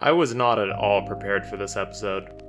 I was not at all prepared for this episode.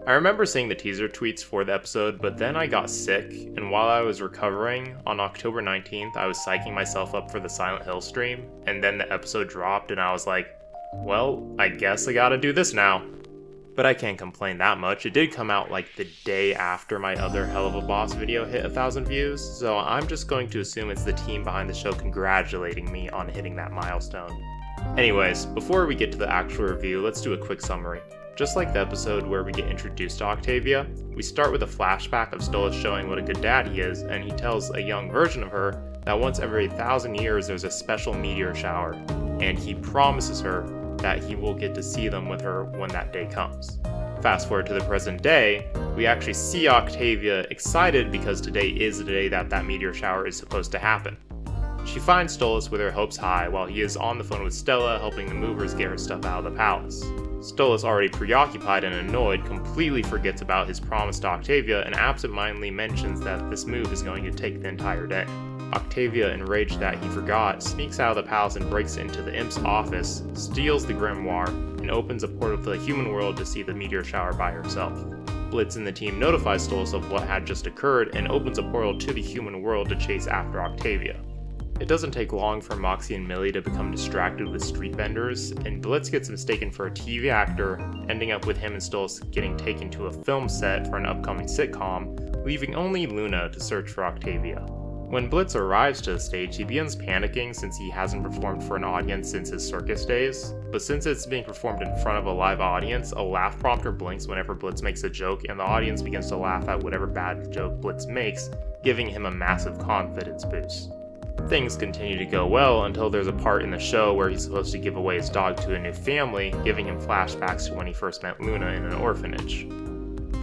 I remember seeing the teaser tweets for the episode, but then I got sick, and while I was recovering, on October 19th, I was psyching myself up for the Silent Hill stream, and then the episode dropped, and I was like, well, I guess I gotta do this now. But I can't complain that much. It did come out like the day after my other Hell of a Boss video hit 1,000 views, so I'm just going to assume it's the team behind the show congratulating me on hitting that milestone. Anyways, before we get to the actual review, let's do a quick summary. Just like the episode where we get introduced to Octavia, we start with a flashback of Stolas showing what a good dad he is, and he tells a young version of her that once every 1,000 years there's a special meteor shower, and he promises her that he will get to see them with her when that day comes. Fast forward to the present day, we actually see Octavia excited because today is the day that meteor shower is supposed to happen. She finds Stolas with her hopes high while he is on the phone with Stella helping the movers get her stuff out of the palace. Stolas, already preoccupied and annoyed, completely forgets about his promise to Octavia and absentmindedly mentions that this move is going to take the entire day. Octavia, enraged that he forgot, sneaks out of the palace and breaks into the imp's office, steals the grimoire, and opens a portal to the human world to see the meteor shower by herself. Blitz and the team notifies Stolas of what had just occurred and opens a portal to the human world to chase after Octavia. It doesn't take long for Moxie and Millie to become distracted with street vendors, and Blitz gets mistaken for a TV actor, ending up with him and Stolas getting taken to a film set for an upcoming sitcom, leaving only Luna to search for Octavia. When Blitz arrives to the stage, he begins panicking since he hasn't performed for an audience since his circus days, but since it's being performed in front of a live audience, a laugh prompter blinks whenever Blitz makes a joke, and the audience begins to laugh at whatever bad joke Blitz makes, giving him a massive confidence boost. Things continue to go well until there's a part in the show where he's supposed to give away his dog to a new family, giving him flashbacks to when he first met Luna in an orphanage.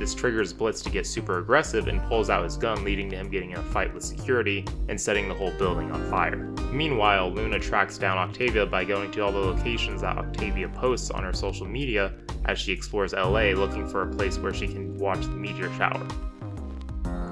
This triggers Blitz to get super aggressive and pulls out his gun, leading to him getting in a fight with security and setting the whole building on fire. Meanwhile, Luna tracks down Octavia by going to all the locations that Octavia posts on her social media as she explores LA looking for a place where she can watch the meteor shower.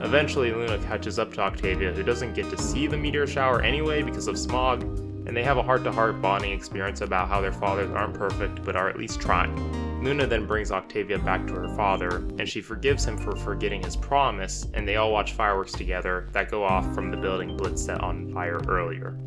Eventually, Luna catches up to Octavia, who doesn't get to see the meteor shower anyway because of smog, and they have a heart-to-heart bonding experience about how their fathers aren't perfect but are at least trying. Luna then brings Octavia back to her father, and she forgives him for forgetting his promise, and they all watch fireworks together that go off from the building Blitz set on fire earlier.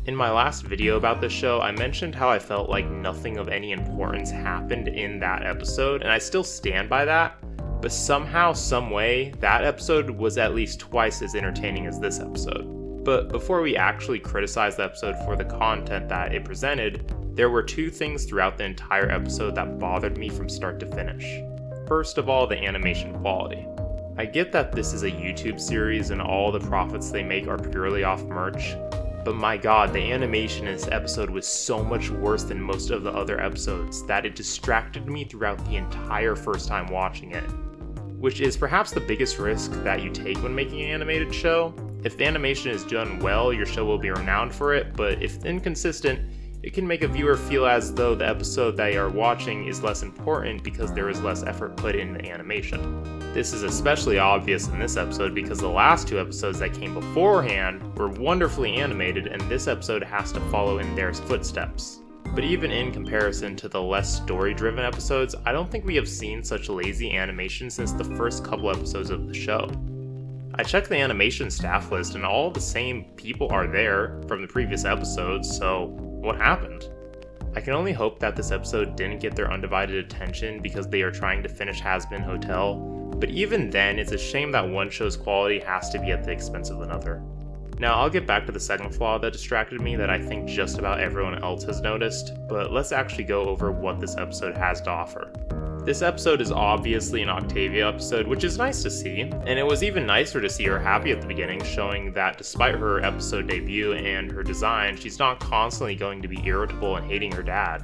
In my last video about this show, I mentioned how I felt like nothing of any importance happened in that episode, and I still stand by that. But somehow, someway, that episode was at least twice as entertaining as this episode. But before we actually criticize the episode for the content that it presented, there were two things throughout the entire episode that bothered me from start to finish. First of all, the animation quality. I get that this is a YouTube series and all the profits they make are purely off merch, but my god, the animation in this episode was so much worse than most of the other episodes that it distracted me throughout the entire first time watching it. Which is perhaps the biggest risk that you take when making an animated show. If the animation is done well, your show will be renowned for it, but if inconsistent, it can make a viewer feel as though the episode they are watching is less important because there is less effort put in the animation. This is especially obvious in this episode because the last two episodes that came beforehand were wonderfully animated, and this episode has to follow in their footsteps. But even in comparison to the less story-driven episodes, I don't think we have seen such lazy animation since the first couple episodes of the show. I checked the animation staff list and all the same people are there from the previous episodes, so what happened? I can only hope that this episode didn't get their undivided attention because they are trying to finish Hazbin Hotel, but even then, it's a shame that one show's quality has to be at the expense of another. Now, I'll get back to the second flaw that distracted me that I think just about everyone else has noticed, but let's actually go over what this episode has to offer. This episode is obviously an Octavia episode, which is nice to see, and it was even nicer to see her happy at the beginning, showing that despite her episode debut and her design, she's not constantly going to be irritable and hating her dad.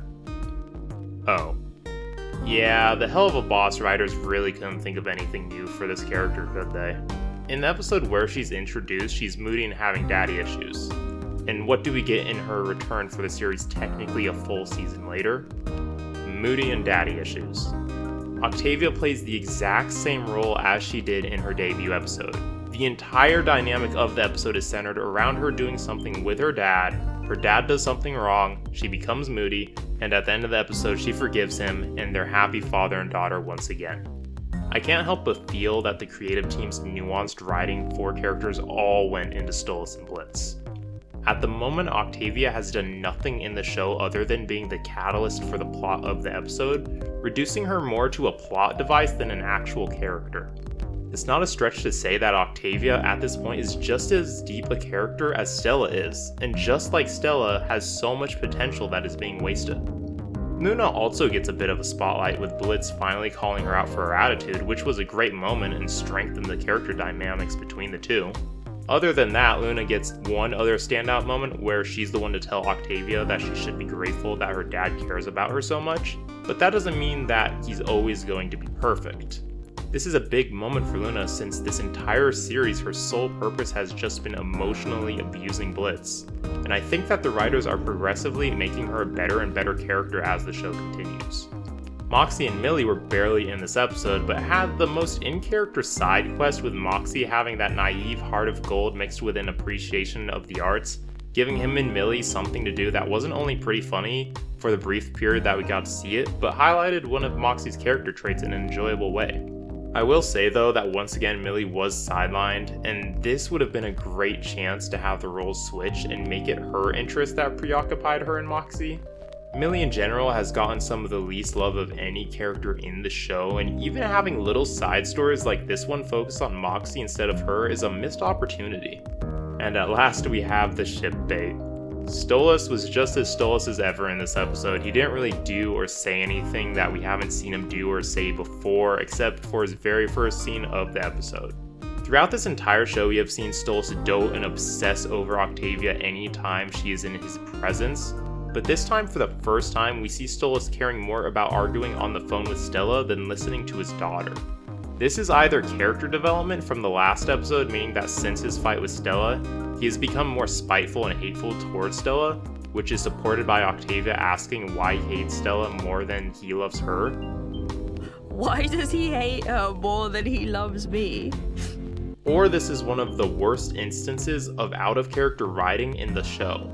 Oh. Yeah, the Hell of a Boss writers really couldn't think of anything new for this character, could they? In the episode where she's introduced, she's moody and having daddy issues. And what do we get in her return for the series technically a full season later? Moody and daddy issues. Octavia plays the exact same role as she did in her debut episode. The entire dynamic of the episode is centered around her doing something with her dad, Her dad does something wrong, she becomes moody, and at the end of the episode she forgives him, and they're happy father and daughter once again. I can't help but feel that the creative team's nuanced writing for characters all went into Stolas and Blitz. At the moment, Octavia has done nothing in the show other than being the catalyst for the plot of the episode, reducing her more to a plot device than an actual character. It's not a stretch to say that Octavia at this point is just as deep a character as Stella is, and just like Stella, has so much potential that is being wasted. Luna also gets a bit of a spotlight with Blitz finally calling her out for her attitude, which was a great moment and strengthened the character dynamics between the two. Other than that, Luna gets one other standout moment where she's the one to tell Octavia that she should be grateful that her dad cares about her so much, but that doesn't mean that he's always going to be perfect. This is a big moment for Luna since this entire series her sole purpose has just been emotionally abusing Blitz, and I think that the writers are progressively making her a better and better character as the show continues. Moxie and Millie were barely in this episode, but had the most in-character side quest with Moxie having that naive heart of gold mixed with an appreciation of the arts, giving him and Millie something to do that wasn't only pretty funny for the brief period that we got to see it, but highlighted one of Moxie's character traits in an enjoyable way. I will say though that once again Millie was sidelined, and this would have been a great chance to have the roles switch and make it her interest that preoccupied her and Moxie. Millie in general has gotten some of the least love of any character in the show, and even having little side stories like this one focus on Moxie instead of her is a missed opportunity. And at last we have the ship bait. Stolas was just as Stolas as ever in this episode. He didn't really do or say anything that we haven't seen him do or say before, except for his very first scene of the episode. Throughout this entire show, we have seen Stolas dote and obsess over Octavia anytime she is in his presence, but this time for the first time we see Stolas caring more about arguing on the phone with Stella than listening to his daughter. This is either character development from the last episode, meaning that since his fight with Stella, he has become more spiteful and hateful towards Stella, which is supported by Octavia asking why he hates Stella more than he loves her. Why does he hate her more than he loves me? Or this is one of the worst instances of out-of-character writing in the show.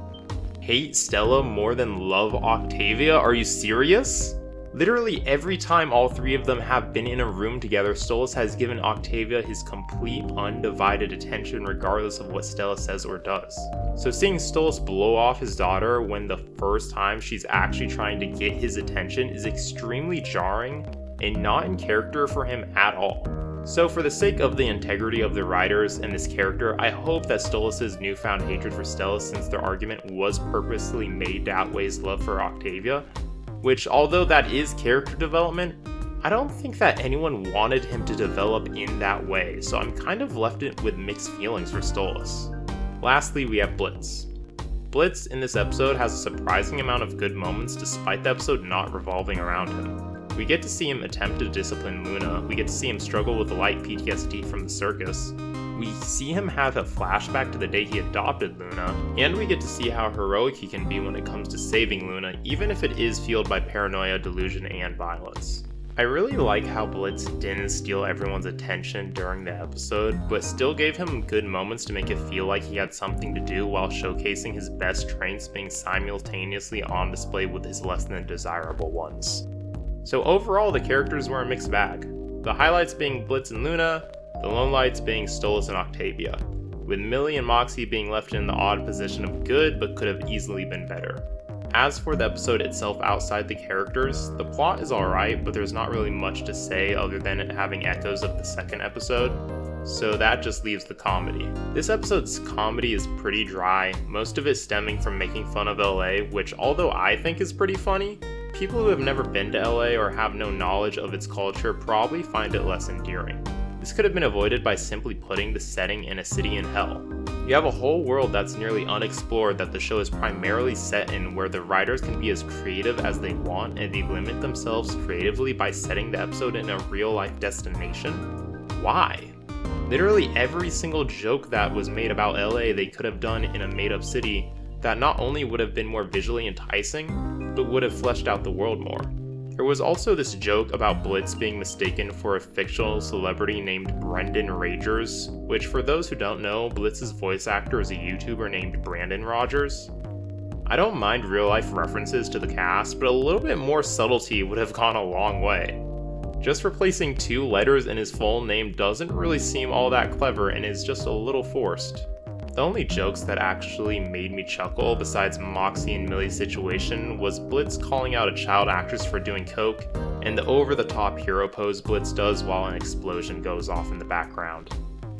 Hate Stella more than love Octavia? Are you serious? Literally every time all three of them have been in a room together, Stolas has given Octavia his complete, undivided attention regardless of what Stella says or does. So seeing Stolas blow off his daughter when the first time she's actually trying to get his attention is extremely jarring and not in character for him at all. So for the sake of the integrity of the writers and this character, I hope that Stolas' newfound hatred for Stella, since their argument was purposely made to outweigh his love for Octavia, which, although that is character development, I don't think that anyone wanted him to develop in that way, so I'm kind of left with mixed feelings for Stolas. Lastly, we have Blitz. Blitz in this episode has a surprising amount of good moments despite the episode not revolving around him. We get to see him attempt to discipline Luna, we get to see him struggle with light PTSD from the circus, we see him have a flashback to the day he adopted Luna, and we get to see how heroic he can be when it comes to saving Luna, even if it is fueled by paranoia, delusion, and violence. I really like how Blitz didn't steal everyone's attention during the episode, but still gave him good moments to make it feel like he had something to do while showcasing his best traits being simultaneously on display with his less than desirable ones. So overall, the characters were a mixed bag. The highlights being Blitz and Luna, the lowlights being Stolas and Octavia, with Millie and Moxie being left in the odd position of good but could have easily been better. As for the episode itself outside the characters, the plot is alright, but there's not really much to say other than it having echoes of the second episode, so that just leaves the comedy. This episode's comedy is pretty dry, most of it stemming from making fun of LA, which although I think is pretty funny, people who have never been to LA or have no knowledge of its culture probably find it less endearing. This could have been avoided by simply putting the setting in a city in hell. You have a whole world that's nearly unexplored that the show is primarily set in, where the writers can be as creative as they want and they limit themselves creatively by setting the episode in a real-life destination? Why? Literally every single joke that was made about LA they could have done in a made-up city that not only would have been more visually enticing, but would have fleshed out the world more. There was also this joke about Blitz being mistaken for a fictional celebrity named Brendan Ragers, which for those who don't know, Blitz's voice actor is a YouTuber named Brandon Rogers. I don't mind real-life references to the cast, but a little bit more subtlety would have gone a long way. Just replacing 2 letters in his full name doesn't really seem all that clever and is just a little forced. The only jokes that actually made me chuckle, besides Moxie and Millie's situation, was Blitz calling out a child actress for doing coke, and the over-the-top hero pose Blitz does while an explosion goes off in the background.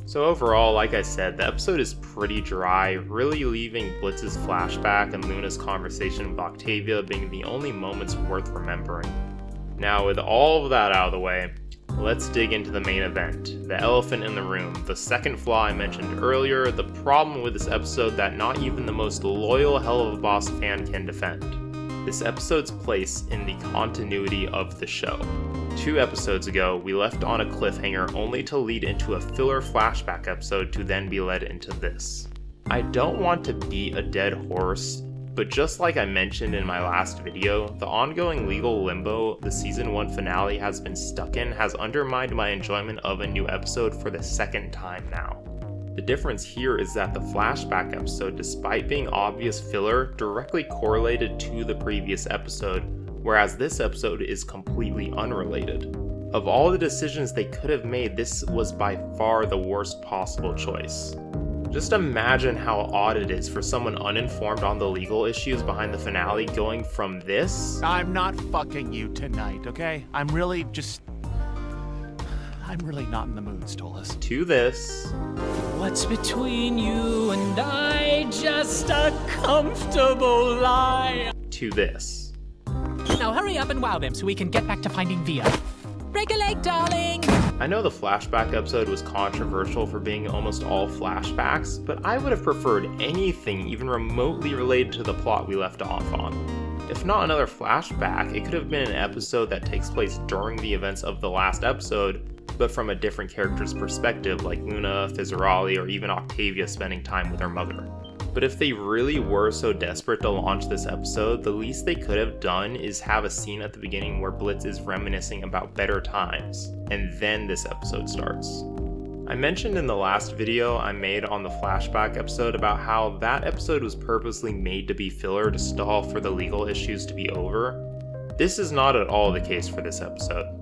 So overall, like I said, the episode is pretty dry, really leaving Blitz's flashback and Luna's conversation with Octavia being the only moments worth remembering. Now, with all of that out of the way, let's dig into the main event, the elephant in the room, the second flaw I mentioned earlier, the problem with this episode that not even the most loyal Hell of a Boss fan can defend. This episode's place in the continuity of the show. 2 episodes ago, we left on a cliffhanger only to lead into a filler flashback episode to then be led into this. I don't want to beat a dead horse, but just like I mentioned in my last video, the ongoing legal limbo the season 1 finale has been stuck in has undermined my enjoyment of a new episode for the second time now. The difference here is that the flashback episode, despite being obvious filler, directly correlated to the previous episode, whereas this episode is completely unrelated. Of all the decisions they could have made, this was by far the worst possible choice. Just imagine how odd it is for someone uninformed on the legal issues behind the finale going from this— I'm not fucking you tonight, okay? I'm really not in the mood, Stolas. —to this— What's between you and I? Just a comfortable lie. —to this. Now hurry up and wow them so we can get back to finding Via. Break a leg, darling! I know the flashback episode was controversial for being almost all flashbacks, but I would have preferred anything even remotely related to the plot we left off on. If not another flashback, it could have been an episode that takes place during the events of the last episode, but from a different character's perspective, like Luna, Fizzarali, or even Octavia spending time with her mother. But if they really were so desperate to launch this episode, the least they could have done is have a scene at the beginning where Blitz is reminiscing about better times, and then this episode starts. I mentioned in the last video I made on the flashback episode about how that episode was purposely made to be filler to stall for the legal issues to be over. This is not at all the case for this episode.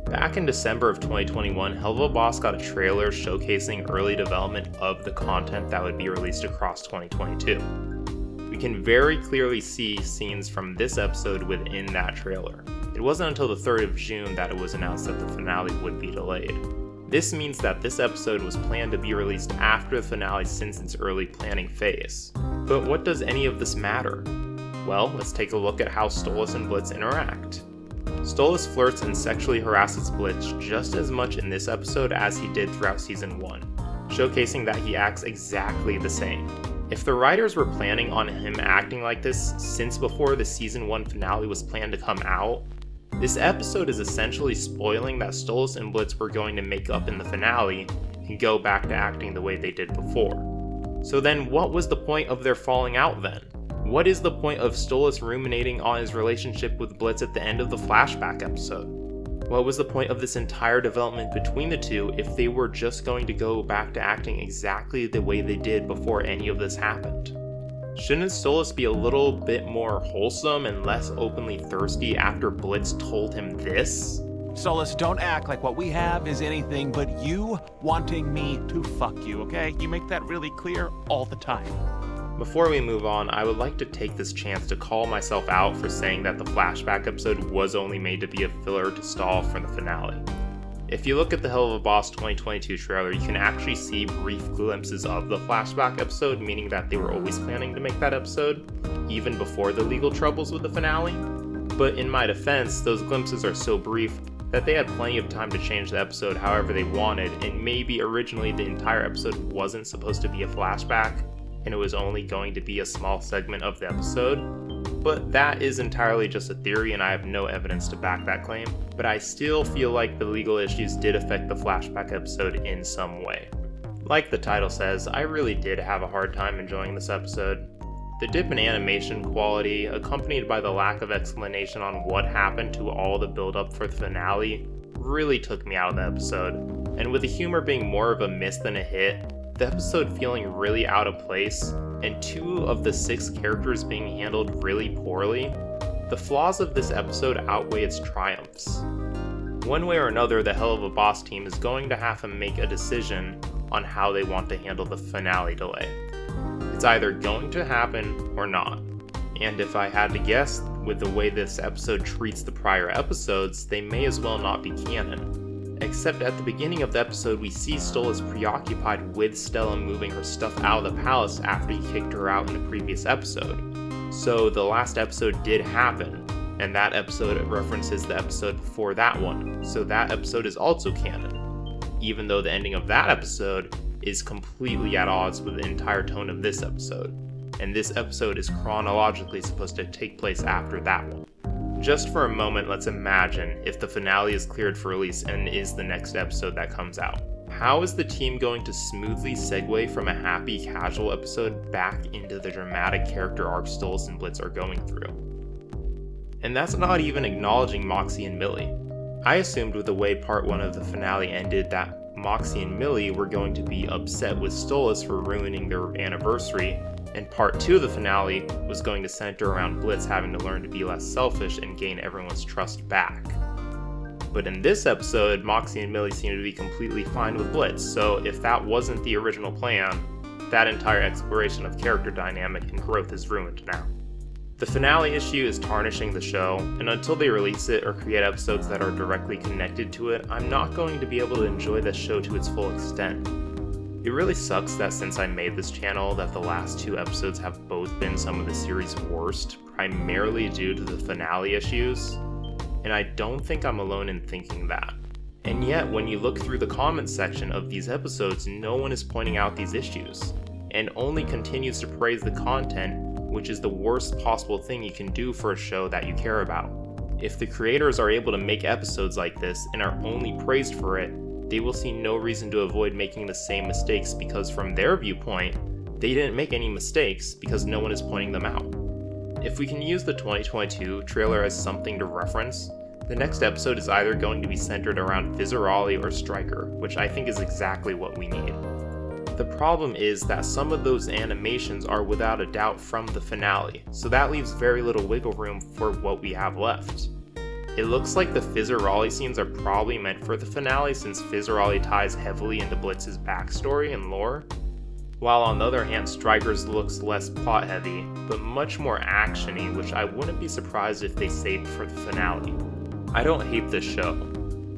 Back in December of 2021, Hell of a Boss got a trailer showcasing early development of the content that would be released across 2022. We can very clearly see scenes from this episode within that trailer. It wasn't until the 3rd of June that it was announced that the finale would be delayed. This means that this episode was planned to be released after the finale since its early planning phase. But what does any of this matter? Well, let's take a look at how Stolas and Blitz interact. Stolas flirts and sexually harasses Blitz just as much in this episode as he did throughout Season 1, showcasing that he acts exactly the same. If the writers were planning on him acting like this since before the Season 1 finale was planned to come out, this episode is essentially spoiling that Stolas and Blitz were going to make up in the finale and go back to acting the way they did before. So then what was the point of their falling out then? What is the point of Stolas ruminating on his relationship with Blitz at the end of the flashback episode? What was the point of this entire development between the two if they were just going to go back to acting exactly the way they did before any of this happened? Shouldn't Stolas be a little bit more wholesome and less openly thirsty after Blitz told him this? Stolas, don't act like what we have is anything but you wanting me to fuck you, okay? You make that really clear all the time. Before we move on, I would like to take this chance to call myself out for saying that the flashback episode was only made to be a filler to stall for the finale. If you look at the Hell of a Boss 2022 trailer, you can actually see brief glimpses of the flashback episode, meaning that they were always planning to make that episode, even before the legal troubles with the finale. But in my defense, those glimpses are so brief that they had plenty of time to change the episode however they wanted, and maybe originally the entire episode wasn't supposed to be a flashback, and it was only going to be a small segment of the episode. But that is entirely just a theory and I have no evidence to back that claim. But I still feel like the legal issues did affect the flashback episode in some way. Like the title says, I really did have a hard time enjoying this episode. The dip in animation quality, accompanied by the lack of explanation on what happened to all the build-up for the finale, really took me out of the episode. And with the humor being more of a miss than a hit, the episode feeling really out of place, and 2 of the 6 characters being handled really poorly, the flaws of this episode outweigh its triumphs. One way or another, the Hell of a Boss team is going to have to make a decision on how they want to handle the finale delay. It's either going to happen or not. And if I had to guess, with the way this episode treats the prior episodes, they may as well not be canon. Except at the beginning of the episode, we see Stolas preoccupied with Stella moving her stuff out of the palace after he kicked her out in the previous episode. So the last episode did happen, and that episode references the episode before that one, so that episode is also canon. Even though the ending of that episode is completely at odds with the entire tone of this episode. And this episode is chronologically supposed to take place after that one. Just for a moment, let's imagine if the finale is cleared for release and is the next episode that comes out. How is the team going to smoothly segue from a happy, casual episode back into the dramatic character arc Stolas and Blitz are going through? And that's not even acknowledging Moxie and Millie. I assumed with the way part 1 of the finale ended that Moxie and Millie were going to be upset with Stolas for ruining their anniversary, and part 2 of the finale was going to center around Blitz having to learn to be less selfish and gain everyone's trust back. But in this episode, Moxie and Millie seem to be completely fine with Blitz, so if that wasn't the original plan, that entire exploration of character dynamic and growth is ruined now. The finale issue is tarnishing the show, and until they release it or create episodes that are directly connected to it, I'm not going to be able to enjoy the show to its full extent. It really sucks that since I made this channel that the last 2 episodes have both been some of the series' worst, primarily due to the finale issues, and I don't think I'm alone in thinking that. And yet, when you look through the comments section of these episodes, no one is pointing out these issues, and only continues to praise the content, which is the worst possible thing you can do for a show that you care about. If the creators are able to make episodes like this and are only praised for it, they will see no reason to avoid making the same mistakes because from their viewpoint, they didn't make any mistakes because no one is pointing them out. If we can use the 2022 trailer as something to reference, the next episode is either going to be centered around Vizzaroli or Stryker, which I think is exactly what we need. The problem is that some of those animations are without a doubt from the finale, so that leaves very little wiggle room for what we have left. It looks like the Vizzaroli scenes are probably meant for the finale since Vizzaroli ties heavily into Blitz's backstory and lore, while on the other hand Stryker's looks less plot heavy, but much more action-y, which I wouldn't be surprised if they saved for the finale. I don't hate this show,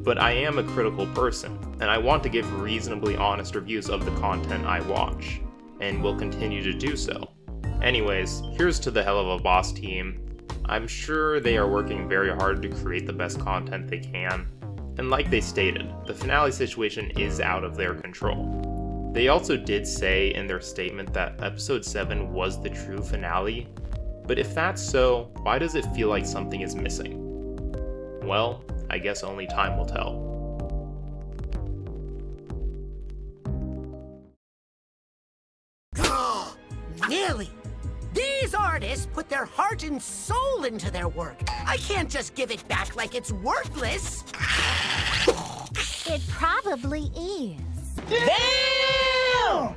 but I am a critical person, and I want to give reasonably honest reviews of the content I watch, and will continue to do so. Anyways, here's to the Hell of a Boss team. I'm sure they are working very hard to create the best content they can, and like they stated, the finale situation is out of their control. They also did say in their statement that episode 7 was the true finale, but if that's so, why does it feel like something is missing? Well, I guess only time will tell. Really? These artists put their heart and soul into their work. I can't just give it back like it's worthless. It probably is. Damn!